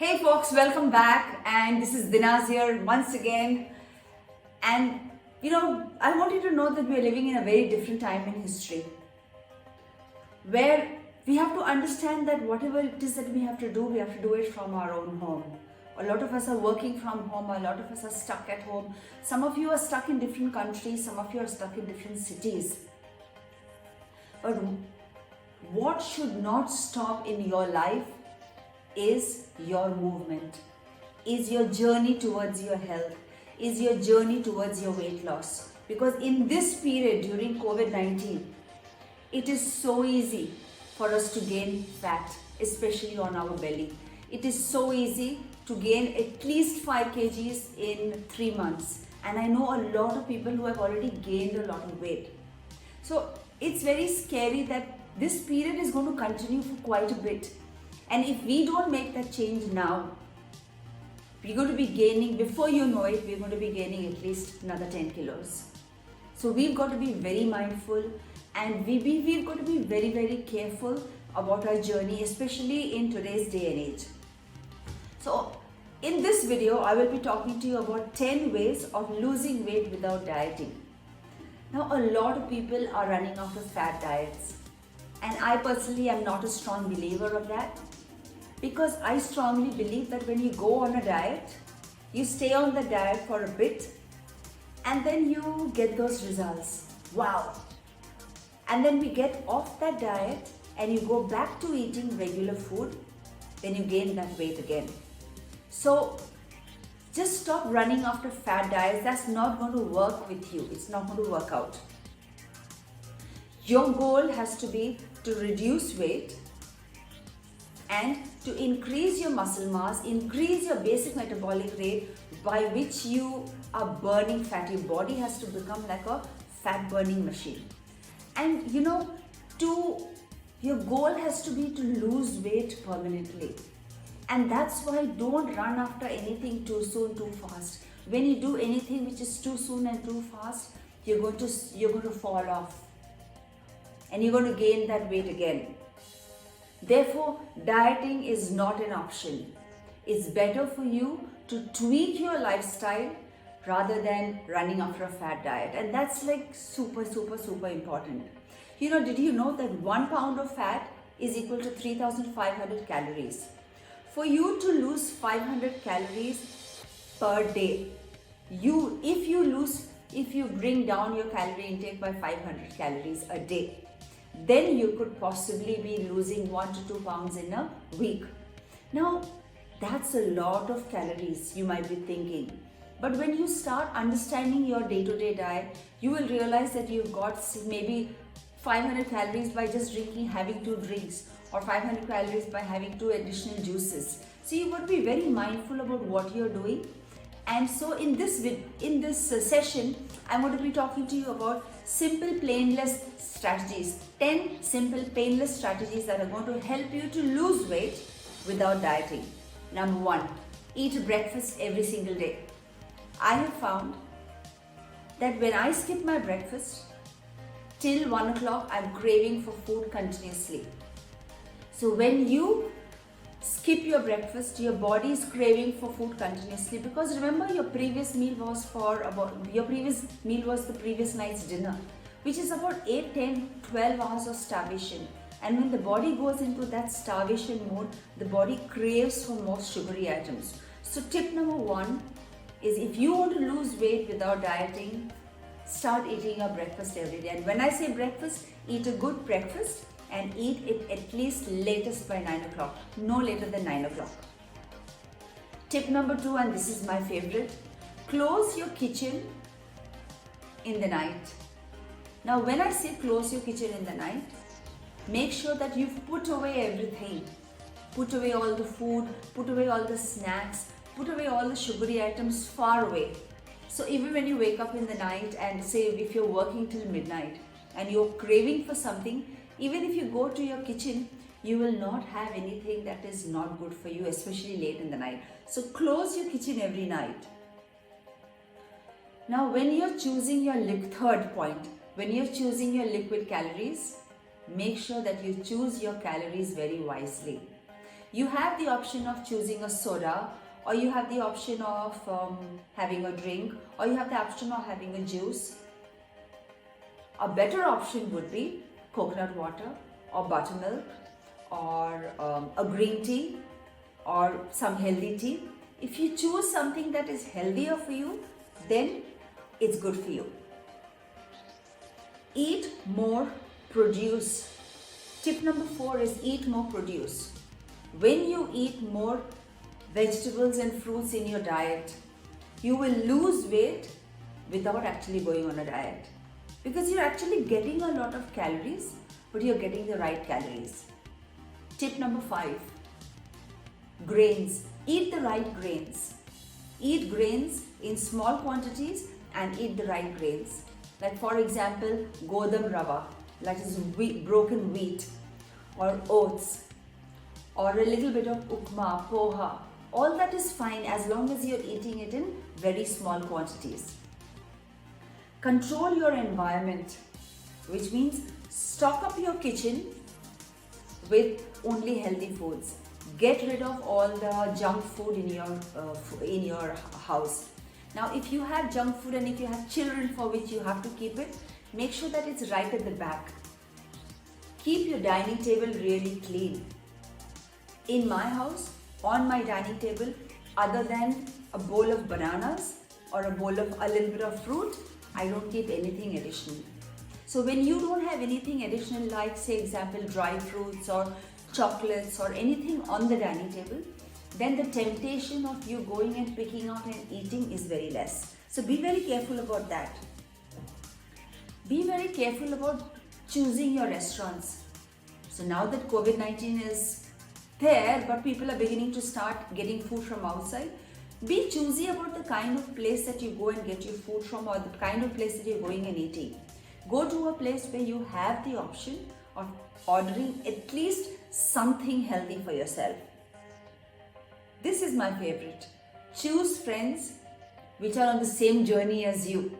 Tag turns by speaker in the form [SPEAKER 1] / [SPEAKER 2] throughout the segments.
[SPEAKER 1] Hey folks, welcome back, and this is Dinaz here once again. And I want you to know that we are living in a very different time in history where we have to understand that whatever it is that we have to do it from our own home. A lot of us are working from home, a lot of us are stuck at home. Some of you are stuck in different countries, some of you are stuck in different cities. But what should not stop in your life is your movement, is your journey towards your health, is your journey towards your weight loss. Because in this period during COVID-19, it is so easy for us to gain fat, especially on our belly. It is so easy to gain at least 5 kgs in 3 months. And I know a lot of people who have already gained a lot of weight. So it's very scary that this period is going to continue for quite a bit. And if we don't make that change now, we're going to be gaining, before you know it, we're going to be gaining at least another 10 kilos. So we've got to be very mindful, and we've got to be very, very careful about our journey, especially in today's day and age. So in this video, I will be talking to you about 10 ways of losing weight without dieting. Now, a lot of people are running after fad diets, and I personally am not a strong believer of that, because I strongly believe that when you go on a diet, you stay on the diet for a bit and then you get those results. Wow! And then we get off that diet and you go back to eating regular food, then you gain that weight again. So just stop running after fad diets. That's not going to work with you. It's not going to work out. Your goal has to be to reduce weight and to increase your muscle mass, increase your basic metabolic rate by which you are burning fat. Your body has to become like a fat burning machine. And your goal has to be to lose weight permanently. And that's why don't run after anything too soon, too fast. When you do anything which is too soon and too fast, you're going to fall off. And you're going to gain that weight again. Therefore, dieting is not an option. It's better for you to tweak your lifestyle rather than running after a fat diet. And that's like super, super, super important. Did you know that 1 pound of fat is equal to 3,500 calories? For you to lose 500 calories per day, if you bring down your calorie intake by 500 calories a day, then you could possibly be losing 1 to 2 pounds in a week. Now, that's a lot of calories, you might be thinking. But when you start understanding your day-to-day diet, you will realize that you've got maybe 500 calories by just having 2 drinks, or 500 calories by having 2 additional juices. So you've got to be very mindful about what you're doing. And so in this session, I'm going to be talking to you about simple painless strategies. 10 simple painless strategies that are going to help you to lose weight without dieting. Number 1, eat breakfast every single day. I have found that when I skip my breakfast, till 1 o'clock, I'm craving for food continuously. So when you skip your breakfast, your body is craving for food continuously, because remember, your previous meal was the previous night's dinner, which is about 8, 10, 12 hours of starvation. And when the body goes into that starvation mode, the body craves for more sugary items. So tip number 1 is, if you want to lose weight without dieting, start eating your breakfast every day. And when I say breakfast, eat a good breakfast and eat it at least latest by 9 o'clock, no later than 9 o'clock. Tip number 2, and this is my favorite, close your kitchen in the night. Now, when I say close your kitchen in the night, make sure that you've put away everything. Put away all the food, put away all the snacks, put away all the sugary items far away. So even when you wake up in the night, and say if you're working till midnight and you're craving for something, even if you go to your kitchen, you will not have anything that is not good for you, especially late in the night. So close your kitchen every night. Now, when you're choosing your third point, when you're choosing your liquid calories, make sure that you choose your calories very wisely. You have the option of choosing a soda, or you have the option of having a drink, or you have the option of having a juice. A better option would be coconut water or buttermilk or a green tea or some healthy tea. If you choose something that is healthier for you, then it's good for you. Eat more produce. Tip number 4 is eat more produce. When you eat more vegetables and fruits in your diet, you will lose weight without actually going on a diet. Because you're actually getting a lot of calories, but you're getting the right calories. Tip number 5, grains. Eat the right grains. Eat grains in small quantities and eat the right grains. Like for example, godam rava, that is broken wheat, or oats, or a little bit of upma, poha. All that is fine as long as you're eating it in very small quantities. Control your environment, which means stock up your kitchen with only healthy foods. Get rid of all the junk food in your house. Now, if you have junk food and if you have children for which you have to keep it, make sure that it's right at the back. Keep your dining table really clean. In my house, on my dining table, other than a bowl of bananas or a bowl of a little bit of fruit, I don't keep anything additional. So when you don't have anything additional, like say example dry fruits or chocolates or anything on the dining table, then the temptation of you going and picking out and eating is very less. So be very careful about that. Be very careful about choosing your restaurants. So now that COVID-19 is there, but people are beginning to start getting food from outside, be choosy about the kind of place that you go and get your food from, or the kind of place that you're going and eating. Go to a place where you have the option of ordering at least something healthy for yourself. This is my favorite. Choose friends which are on the same journey as you.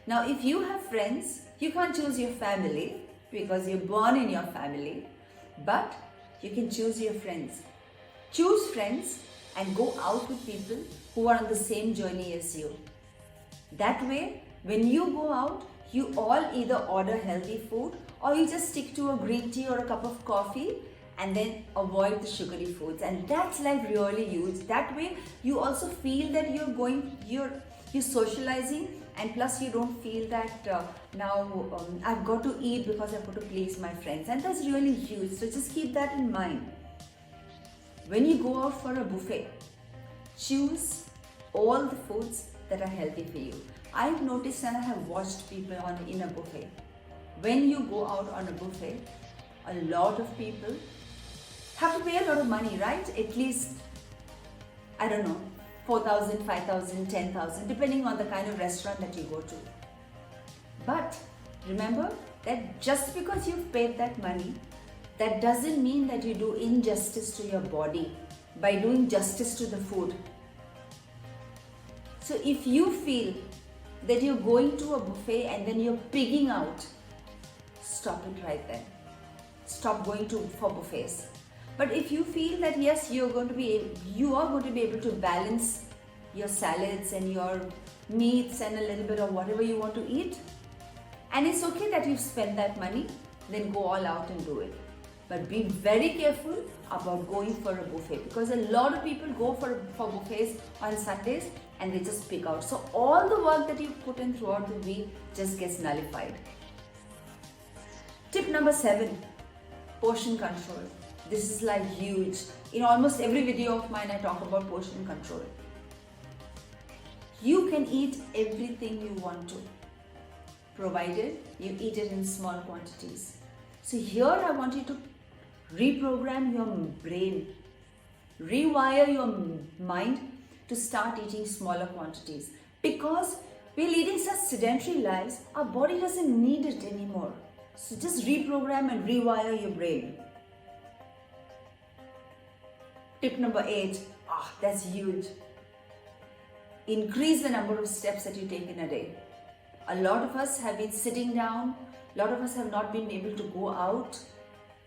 [SPEAKER 1] Now, if you have friends, you can't choose your family because you're born in your family, but you can choose your friends. Choose friends and go out with people who are on the same journey as you. That way, when you go out, you all either order healthy food or you just stick to a green tea or a cup of coffee and then avoid the sugary foods. And that's like really huge. That way, you also feel that you're socializing, and plus you don't feel that now I've got to eat because I've got to please my friends. And that's really huge. So just keep that in mind. When you go out for a buffet, choose all the foods that are healthy for you. I've noticed and I have watched people in a buffet. When you go out on a buffet, a lot of people have to pay a lot of money, right? At least, I don't know, 4,000, 5,000, 10,000, depending on the kind of restaurant that you go to. But remember that just because you've paid that money, that doesn't mean that you do injustice to your body by doing justice to the food. So if you feel that you're going to a buffet and then you're pigging out, stop it right then. Stop going for buffets. But if you feel that yes, you are going to be able to balance your salads and your meats and a little bit of whatever you want to eat, and it's okay that you've spent that money, then go all out and do it. But be very careful about going for a buffet, because a lot of people go for buffets on Sundays and they just pick out. So all the work that you put in throughout the week just gets nullified. Tip number 7, portion control. This is like huge. In almost every video of mine, I talk about portion control. You can eat everything you want to, provided you eat it in small quantities. So here I want you to reprogram your brain, rewire your mind to start eating smaller quantities. Because we're leading such sedentary lives, our body doesn't need it anymore. So just reprogram and rewire your brain. Tip number 8, that's huge. Increase the number of steps that you take in a day. A lot of us have been sitting down, a lot of us have not been able to go out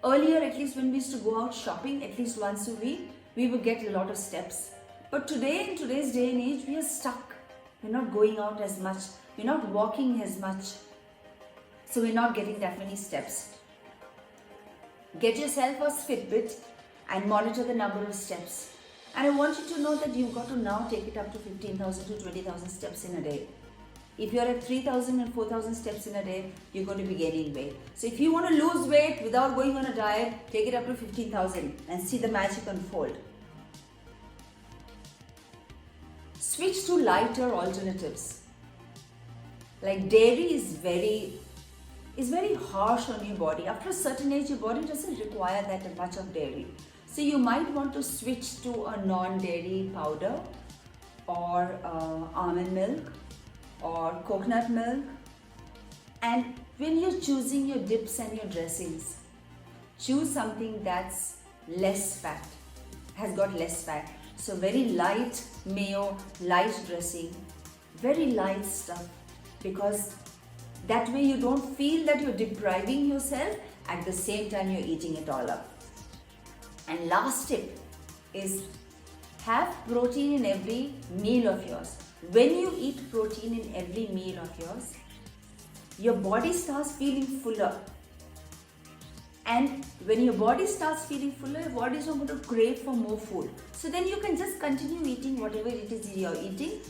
[SPEAKER 1] Earlier, at least when we used to go out shopping at least once a week, we would get a lot of steps. But today, in today's day and age, we are stuck. We're not going out as much. We're not walking as much. So we're not getting that many steps. Get yourself a Fitbit and monitor the number of steps. And I want you to know that you've got to now take it up to 15,000 to 20,000 steps in a day. If you're at 3,000 and 4,000 steps in a day, you're going to be gaining weight. So if you want to lose weight without going on a diet, take it up to 15,000 and see the magic unfold. Switch to lighter alternatives. Like dairy is very harsh on your body. After a certain age, your body doesn't require that much of dairy. So you might want to switch to a non-dairy powder or almond milk or coconut milk. And when you're choosing your dips and your dressings, choose something that's less fat, has got less fat. So very light mayo, light dressing, very light stuff, because that way you don't feel that you're depriving yourself, at the same time you're eating it all up. And last tip is have protein in every meal of yours. When you eat protein in every meal of yours, your body starts feeling fuller. And when your body starts feeling fuller, your body is not going to crave for more food. So then you can just continue eating whatever it is you're eating.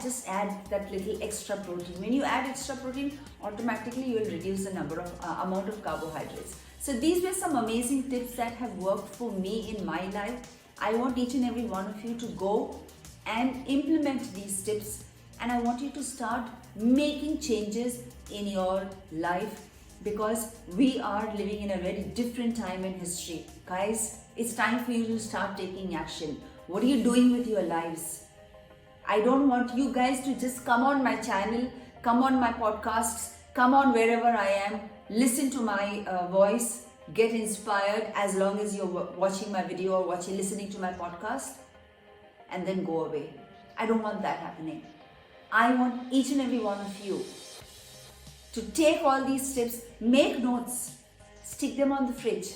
[SPEAKER 1] Just add that little extra protein. When you add extra protein, automatically you will reduce the amount of carbohydrates. So these were some amazing tips that have worked for me in my life. I want each and every one of you to go and implement these tips, and I want you to start making changes in your life, because we are living in a very different time in history. Guys, it's time for you to start taking action. What are you doing with your lives? I don't want you guys to just come on my channel, come on my podcasts, come on wherever I am, listen to my voice, get inspired as long as you're watching my video or listening to my podcast, and then go away. I don't want that happening. I want each and every one of you to take all these tips, make notes, stick them on the fridge.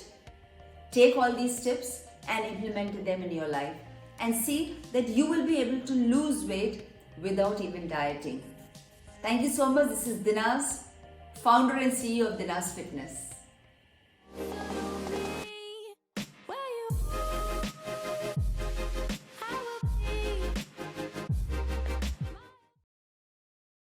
[SPEAKER 1] Take all these tips and implement them in your life, and see that you will be able to lose weight without even dieting. Thank you so much. This is Dinaz, founder and CEO of Dinaz Fitness.